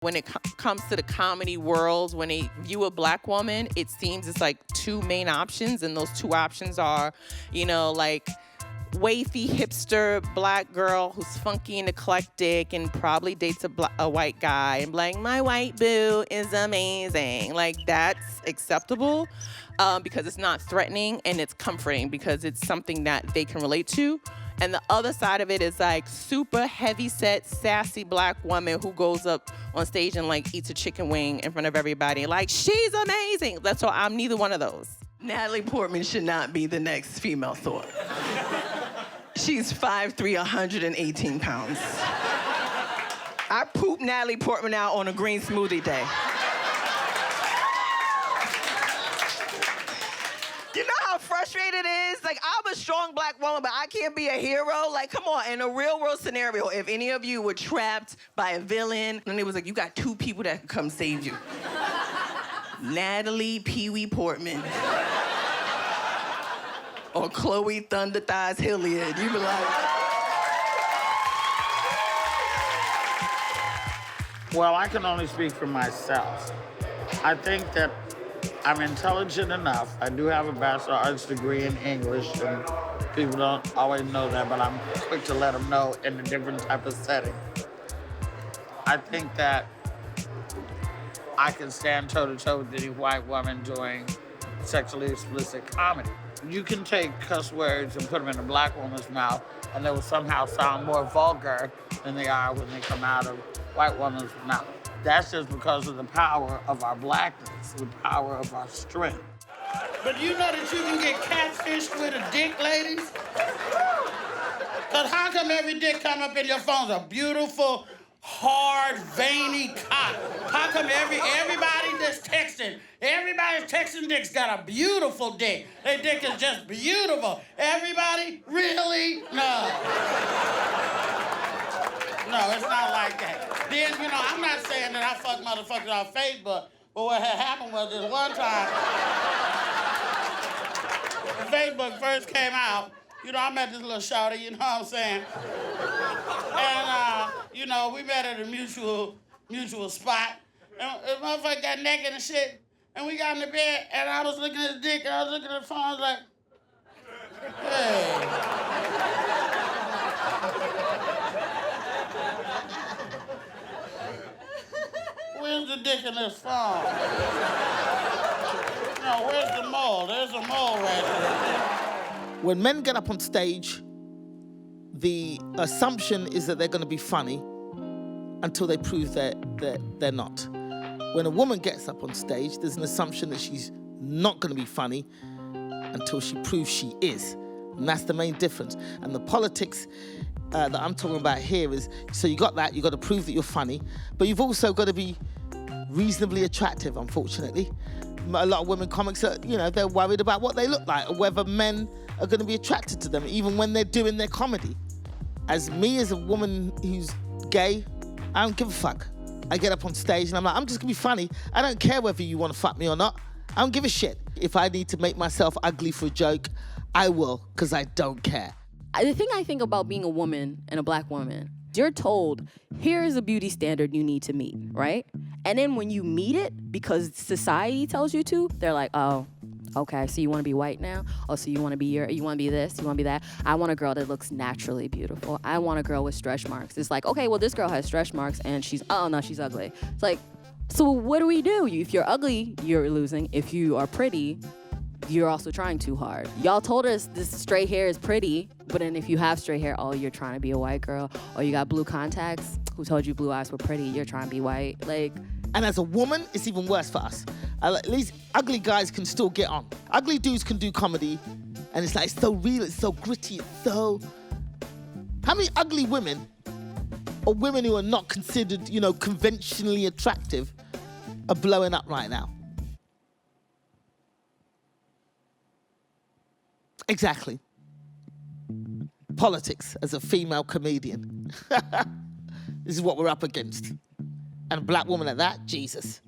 When it comes to the comedy world, when they view a black woman, it seems it's like two main options, and those two options are, like wavy hipster black girl who's funky and eclectic and probably dates a white guy and like, my white boo is amazing. Like, that's acceptable because it's not threatening, and it's comforting because it's something that they can relate to. And the other side of it is like super heavy-set, sassy black woman who goes up on stage and like eats a chicken wing in front of everybody. Like, she's amazing. That's why I'm neither one of those. Natalie Portman should not be the next female Thor. She's 5'3", 118 pounds. I pooped Natalie Portman out on a green smoothie day. You know how frustrated it is? Like, I'm a strong black woman, but I can't be a hero. Like, come on, in a real world scenario, if any of you were trapped by a villain, and it was like, you got two people that could come save you. Natalie Pee-wee Portman. Or Chloé Thunder Thighs Hilliard. You be like... Well, I can only speak for myself. I think that I'm intelligent enough. I do have a Bachelor of Arts degree in English, and people don't always know that, but I'm quick to let them know in a different type of setting. I think that I can stand toe-to-toe with any white woman doing sexually explicit comedy. You can take cuss words and put them in a black woman's mouth, and they will somehow sound more vulgar than they are when they come out of white woman's mouth. That's just because of the power of our blackness, the power of our strength. But you know that you can get catfished with a dick, ladies? Because how come every dick come up in your phone's a beautiful, hard, veiny cock? How come everybody that's texting, everybody's texting dick's got a beautiful dick? Their dick is just beautiful. Everybody? Really? No. No, it's not like that. Then, I'm not saying that I fuck motherfuckers off Facebook, but what had happened was this one time, when Facebook first came out, I met this little shawty, you know what I'm saying? And, we met at a mutual spot. And the motherfucker got naked and shit, and we got in the bed, and I was looking at his dick, and I was looking at the phone, I was like, hey. Where's the dick in this phone? No, where's the mole? There's a mole right there. When men get up on stage, the assumption is that they're going to be funny until they prove that they're not. When a woman gets up on stage, there's an assumption that she's not going to be funny until she proves she is. And that's the main difference. And the politics that I'm talking about here is, so you got that, you got to prove that you're funny, but you've also got to be reasonably attractive, unfortunately. A lot of women comics are, they're worried about what they look like or whether men are going to be attracted to them, even when they're doing their comedy. As a woman who's gay, I don't give a fuck. I get up on stage and I'm like, I'm just gonna be funny. I don't care whether you want to fuck me or not. I don't give a shit. If I need to make myself ugly for a joke, I will, because I don't care. The thing I think about being a woman and a black woman, you're told, here's a beauty standard you need to meet, right? And then when you meet it, because society tells you to, they're like, oh, okay, so you want to be white now? Oh, so you want to be you want to be this, you want to be that? I want a girl that looks naturally beautiful. I want a girl with stretch marks. It's like, okay, well, this girl has stretch marks and she's ugly. It's like, so what do we do? If you're ugly, you're losing. If you are pretty, you're also trying too hard. Y'all told us this straight hair is pretty, but then if you have straight hair, oh, you're trying to be a white girl. Or you got blue contacts. Who told you blue eyes were pretty? You're trying to be white. And as a woman, it's even worse for us. At least ugly guys can still get on. Ugly dudes can do comedy, and it's like, it's so real, it's so gritty, it's so... How many ugly women, or women who are not considered, conventionally attractive, are blowing up right now? Exactly. Politics as a female comedian. This is what we're up against. And a black woman at that, Jesus.